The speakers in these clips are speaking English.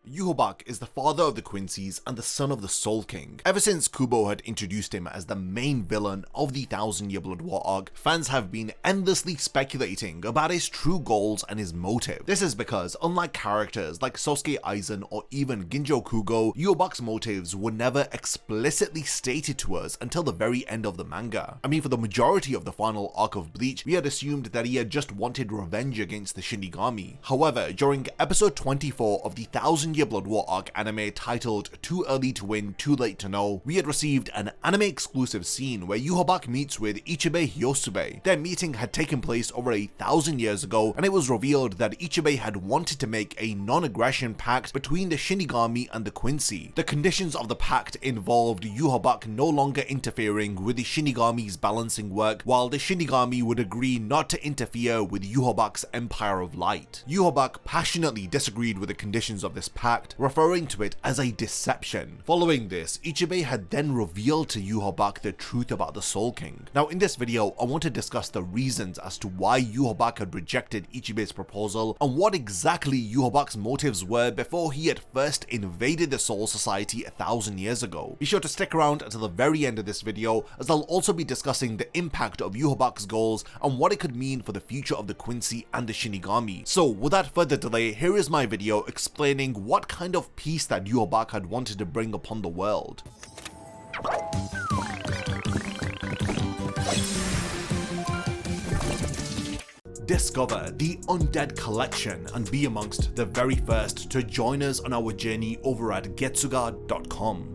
YHWACH is the father of the Quincy's and the son of the Soul King. Ever since Kubo had introduced him as the main villain of the 1000-Year Blood War arc, fans have been endlessly speculating about his true goals and his motive. This is because, unlike characters like Sosuke Aizen or even Ginjo Kugo, YHWACH's motives were never explicitly stated to us until the very end of the manga. I mean, for the majority of the final arc of Bleach, we had assumed that he had just wanted revenge against the Shinigami. However, during episode 24 of the 1000-Year Blood War arc anime titled Too Early to Win, Too Late to Know, we had received an anime exclusive scene where YHWACH meets with Ichibei Hyosube. Their meeting had taken place over 1,000 years ago, and it was revealed that Ichibei had wanted to make a non-aggression pact between the Shinigami and the Quincy. The conditions of the pact involved YHWACH no longer interfering with the Shinigami's balancing work, while the Shinigami would agree not to interfere with YHWACH's Empire of Light. YHWACH passionately disagreed with the conditions of this pact, referring to it as a deception. Following this, Ichibei had then revealed to YHWACH the truth about the Soul King. Now in this video, I want to discuss the reasons as to why YHWACH had rejected Ichibei's proposal and what exactly YHWACH's motives were before he had first invaded the Soul Society 1,000 years ago. Be sure to stick around until the very end of this video, as I'll also be discussing the impact of YHWACH's goals and what it could mean for the future of the Quincy and the Shinigami. So without further delay, here is my video explaining what kind of peace that YHWACH had wanted to bring upon the world. Discover the Undead Collection and be amongst the very first to join us on our journey over at getsuga.com.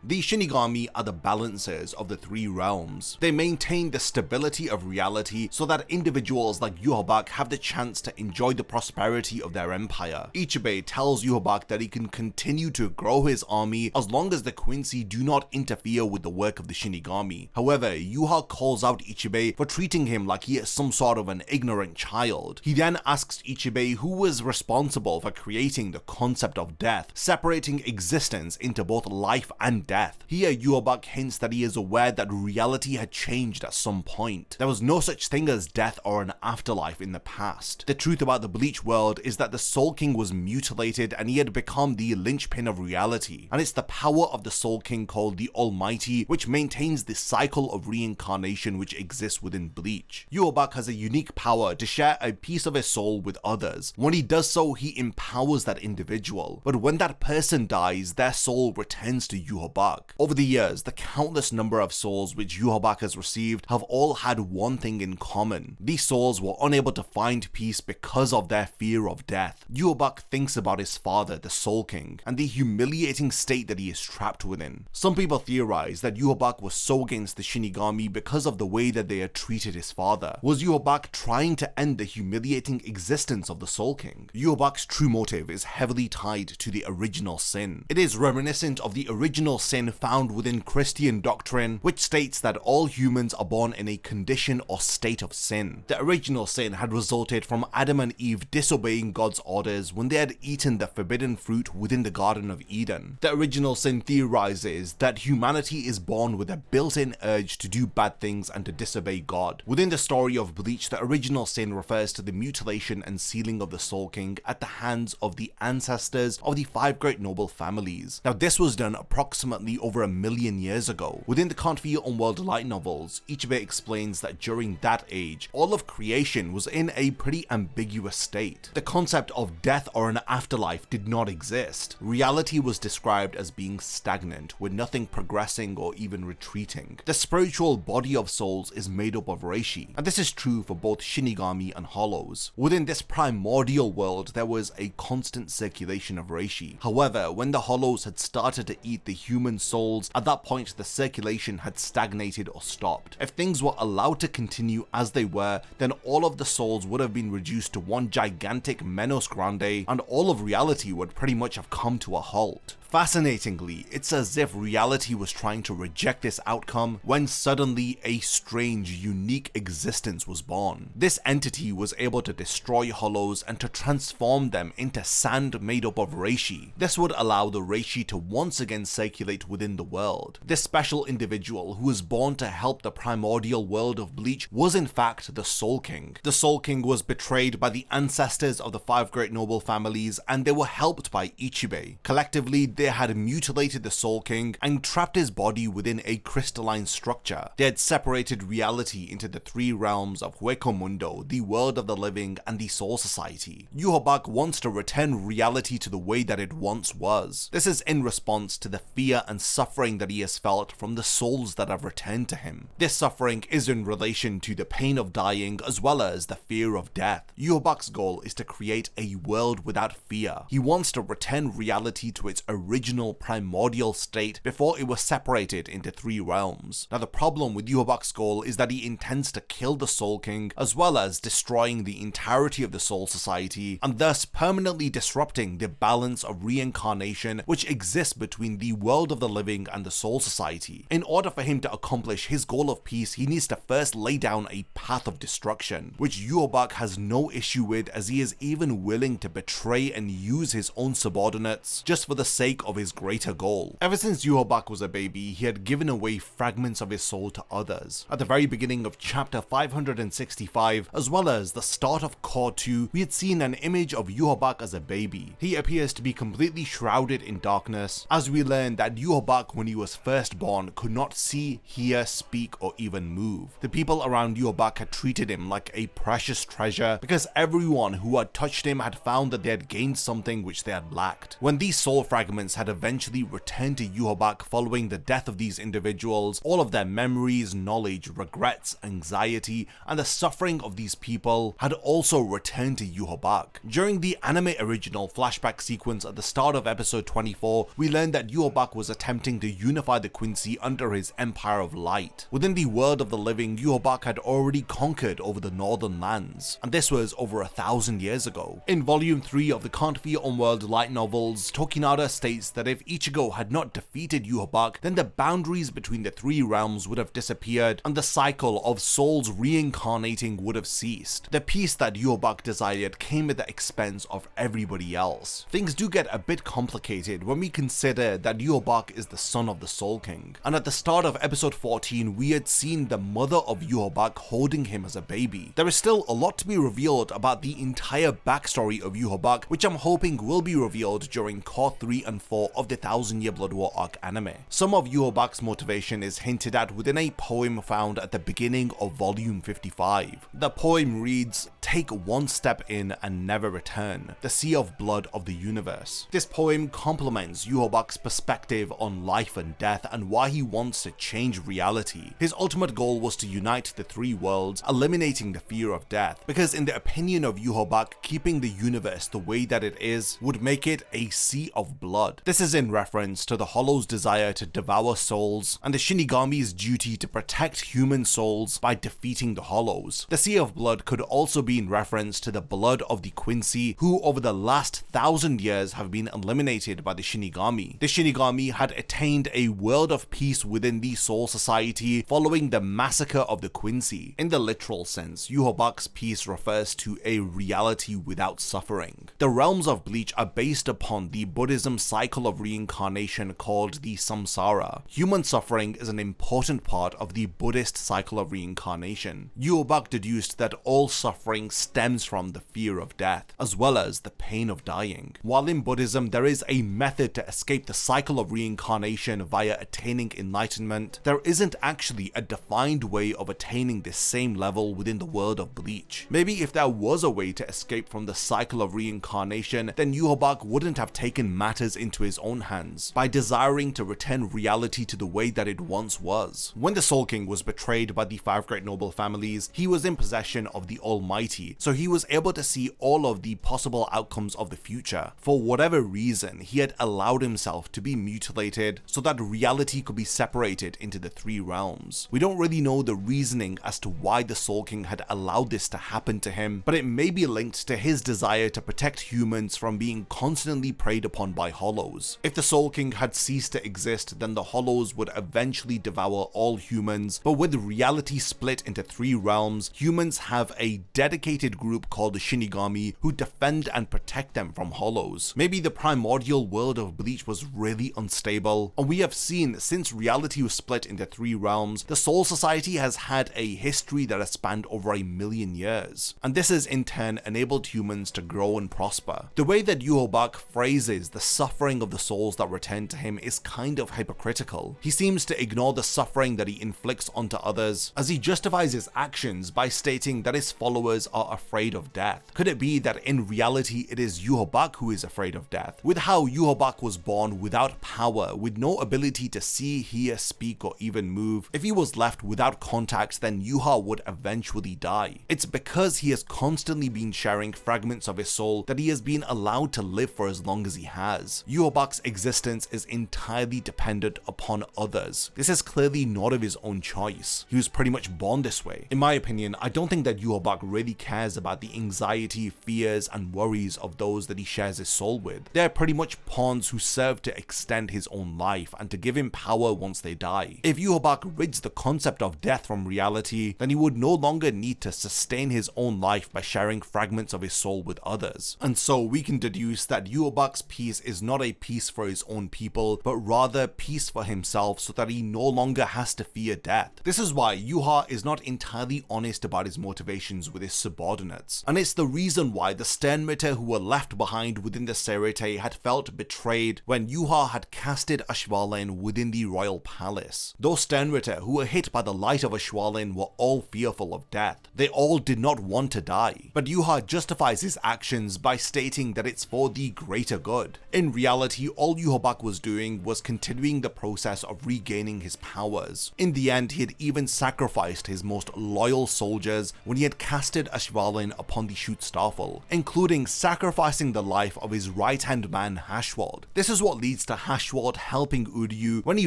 The Shinigami are the balancers of the three realms. They maintain the stability of reality so that individuals like YHWACH have the chance to enjoy the prosperity of their empire. Ichibei tells YHWACH that he can continue to grow his army as long as the Quincy do not interfere with the work of the Shinigami. However, YHWACH calls out Ichibei for treating him like he is some sort of an ignorant child. He then asks Ichibei who was responsible for creating the concept of death, separating existence into both life and death. Here, YHWACH hints that he is aware that reality had changed at some point. There was no such thing as death or an afterlife in the past. The truth about the Bleach world is that the Soul King was mutilated and he had become the linchpin of reality. And it's the power of the Soul King called the Almighty which maintains the cycle of reincarnation which exists within Bleach. YHWACH has a unique power to share a piece of his soul with others. When he does so, he empowers that individual. But when that person dies, their soul returns to YHWACH. Over the years, the countless number of souls which YHWACH has received have all had one thing in common. These souls were unable to find peace because of their fear of death. YHWACH thinks about his father, the Soul King, and the humiliating state that he is trapped within. Some people theorize that YHWACH was so against the Shinigami because of the way that they had treated his father. Was YHWACH trying to end the humiliating existence of the Soul King? YHWACH's true motive is heavily tied to the original sin. It is reminiscent of the original sin found within Christian doctrine, which states that all humans are born in a condition or state of sin. The original sin had resulted from Adam and Eve disobeying God's orders when they had eaten the forbidden fruit within the Garden of Eden. The original sin theorizes that humanity is born with a built-in urge to do bad things and to disobey God. Within the story of Bleach, the original sin refers to the mutilation and sealing of the Soul King at the hands of the ancestors of the 5 great noble families. Now this was done approximately over 1 million years ago. Within the Can't Feel Unworld light novels, Ichibei explains that during that age, all of creation was in a pretty ambiguous state. The concept of death or an afterlife did not exist. Reality was described as being stagnant, with nothing progressing or even retreating. The spiritual body of souls is made up of reishi, and this is true for both Shinigami and hollows. Within this primordial world, there was a constant circulation of reishi. However, when the hollows had started to eat the human souls, at that point the circulation had stagnated or stopped. If things were allowed to continue as they were, then all of the souls would have been reduced to one gigantic Menos Grande, and all of reality would pretty much have come to a halt. Fascinatingly, it's as if reality was trying to reject this outcome when suddenly a strange, unique existence was born. This entity was able to destroy hollows and to transform them into sand made up of reishi. This would allow the reishi to once again circulate within the world. This special individual who was born to help the primordial world of Bleach was in fact the Soul King. The Soul King was betrayed by the ancestors of the 5 great noble families, and they were helped by Ichibei. Collectively, they had mutilated the Soul King and trapped his body within a crystalline structure. They had separated reality into the 3 realms of Hueco, the world of the living, and the Soul Society. YHWACH wants to return reality to the way that it once was. This is in response to the fear and suffering that he has felt from the souls that have returned to him. This suffering is in relation to the pain of dying as well as the fear of death. YHWACH's goal is to create a world without fear. He wants to return reality to its original primordial state before it was separated into 3 realms. Now the problem with YHWACH's goal is that he intends to kill the Soul King as well as destroying the entirety of the Soul Society and thus permanently disrupting the balance of reincarnation which exists between the world of the living and the Soul Society. In order for him to accomplish his goal of peace, he needs to first lay down a path of destruction, which YHWACH has no issue with, as he is even willing to betray and use his own subordinates just for the sake of his greater goal. Ever since YHWACH was a baby, he had given away fragments of his soul to others. At the very beginning of chapter 565, as well as the start of Core 2, we had seen an image of YHWACH as a baby. He appears to be completely shrouded in darkness, as we learn that YHWACH, when he was first born, could not see, hear, speak, or even move. The people around YHWACH had treated him like a precious treasure because everyone who had touched him had found that they had gained something which they had lacked. When these soul fragments had eventually returned to YHWACH following the death of these individuals, all of their memories, knowledge, regrets, anxiety, and the suffering of these people had also returned to YHWACH. During the anime original flashback sequence at the start of episode 24, we learned that YHWACH was attempting to unify the Quincy under his Empire of Light. Within the world of the living, YHWACH had already conquered over the northern lands, and this was over 1,000 years ago. In volume 3 of the Can't Fear Unworld light novels, Tokinada states that if Ichigo had not defeated YHWACH, then the boundaries between the 3 realms would have disappeared and the cycle of souls reincarnating would have ceased. The peace that YHWACH desired came at the expense of everybody else. Things do get a bit complicated when we consider that YHWACH is the son of the Soul King, and at the start of episode 14 we had seen the mother of YHWACH holding him as a baby. There is still a lot to be revealed about the entire backstory of YHWACH, which I'm hoping will be revealed during Core 3 and 4 of the 1000 Year Blood War arc anime. Some of YHWACH's motivation is hinted at within a poem found at the beginning of volume 55. The poem reads, "Take one step in and never return, the sea of blood of the universe." This poem complements YHWACH's perspective on life and death and why he wants to change reality. His ultimate goal was to unite the 3 worlds, eliminating the fear of death, because in the opinion of YHWACH, keeping the universe the way that it is would make it a sea of blood. This is in reference to the Hollow's desire to devour souls and the Shinigami's duty to protect human souls by defeating the Hollows. The Sea of Blood could also be in reference to the blood of the Quincy, who over the last 1,000 years have been eliminated by the Shinigami. The Shinigami had attained a world of peace within the Soul Society following the massacre of the Quincy. In the literal sense, YHWACH's peace refers to a reality without suffering. The realms of Bleach are based upon the Buddhism cycle of reincarnation called the samsara. Human suffering is an important part of the Buddhist cycle of reincarnation. YHWACH deduced that all suffering stems from the fear of death, as well as the pain of dying. While in Buddhism there is a method to escape the cycle of reincarnation via attaining enlightenment, there isn't actually a defined way of attaining this same level within the world of Bleach. Maybe if there was a way to escape from the cycle of reincarnation, then YHWACH wouldn't have taken matters into his own hands by desiring to return reality to the way that it once was. When the Soul King was betrayed by the 5 great noble families, he was in possession of the Almighty, so he was able to see all of the possible outcomes of the future. For whatever reason, he had allowed himself to be mutilated so that reality could be separated into the 3 realms. We don't really know the reasoning as to why the Soul King had allowed this to happen to him, but it may be linked to his desire to protect humans from being constantly preyed upon by Hollows. Hollows. If the Soul King had ceased to exist, then the Hollows would eventually devour all humans, but with reality split into 3 realms, humans have a dedicated group called the Shinigami who defend and protect them from Hollows. Maybe the primordial world of Bleach was really unstable, and we have seen since reality was split into 3 realms, the Soul Society has had a history that has spanned over 1,000,000 years, and this has in turn enabled humans to grow and prosper. The way that YHWACH phrases the suffering of the souls that return to him is kind of hypocritical. He seems to ignore the suffering that he inflicts onto others, as he justifies his actions by stating that his followers are afraid of death. Could it be that in reality it is YHWACH who is afraid of death? With how YHWACH was born without power, with no ability to see, hear, speak, or even move, if he was left without contact, then Yuha would eventually die. It's because he has constantly been sharing fragments of his soul that he has been allowed to live for as long as he has. YHWACH's existence is entirely dependent upon others. This is clearly not of his own choice. He was pretty much born this way. In my opinion, I don't think that YHWACH really cares about the anxiety, fears, and worries of those that he shares his soul with. They're pretty much pawns who serve to extend his own life and to give him power once they die. If YHWACH rids the concept of death from reality, then he would no longer need to sustain his own life by sharing fragments of his soul with others. And so we can deduce that YHWACH's peace is not a peace for his own people, but rather peace for himself so that he no longer has to fear death. This is why Yuha is not entirely honest about his motivations with his subordinates. And it's the reason why the Sternritter who were left behind within the Seirete had felt betrayed when Yuha had casted Ashwalen within the royal palace. Those Sternritter who were hit by the light of Ashwalen were all fearful of death. They all did not want to die. But Yuha justifies his actions by stating that it's for the greater good. In reality, all YHWACH was doing was continuing the process of regaining his powers. In the end, he had even sacrificed his most loyal soldiers when he had casted Ashwalen upon the Schutzstaffel, including sacrificing the life of his right-hand man Hashwald. This is what leads to Hashwald helping Uryu when he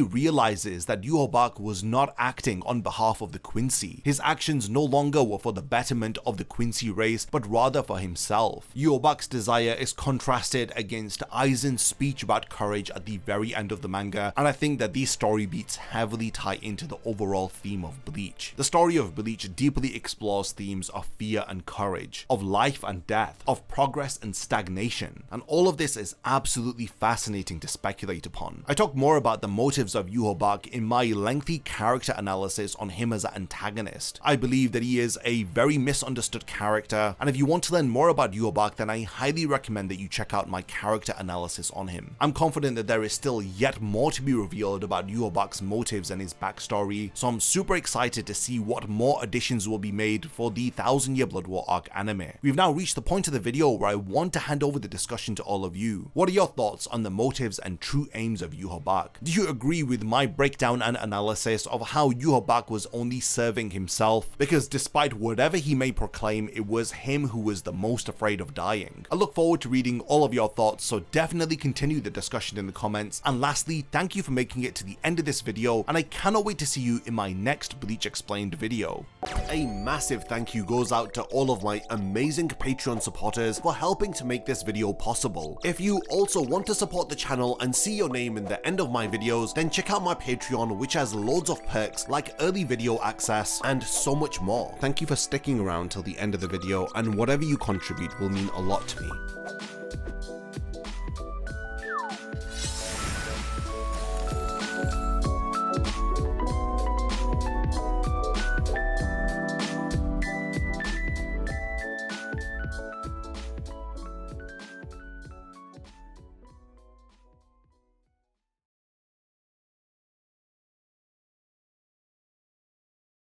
realizes that YHWACH was not acting on behalf of the Quincy. His actions no longer were for the betterment of the Quincy race, but rather for himself. YHWACH's desire is contrasted against Aizen's speech about courage at the very end of the manga, and I think that these story beats heavily tie into the overall theme of Bleach. The story of Bleach deeply explores themes of fear and courage, of life and death, of progress and stagnation, and all of this is absolutely fascinating to speculate upon. I talk more about the motives of YHWACH in my lengthy character analysis on him as an antagonist. I believe that he is a very misunderstood character, and if you want to learn more about YHWACH, then I highly recommend that you check out my character analysis on him. I'm confident that there is still yet more to be revealed about YHWACH's motives and his backstory, so I'm super excited to see what more additions will be made for the 1000-Year Blood War arc anime. We've now reached the point of the video where I want to hand over the discussion to all of you. What are your thoughts on the motives and true aims of YHWACH? Do you agree with my breakdown and analysis of how YHWACH was only serving himself? Because despite whatever he may proclaim, it was him who was the most afraid of dying. I look forward to reading all of your thoughts, so definitely continue the discussion in the comments. And lastly, thank you for making it to the end of this video, and I cannot wait to see you in my next Bleach Explained video. A massive thank you goes out to all of my amazing Patreon supporters for helping to make this video possible. If you also want to support the channel and see your name in the end of my videos, then check out my Patreon, which has loads of perks like early video access and so much more. Thank you for sticking around till the end of the video, and whatever you contribute will mean a lot to me.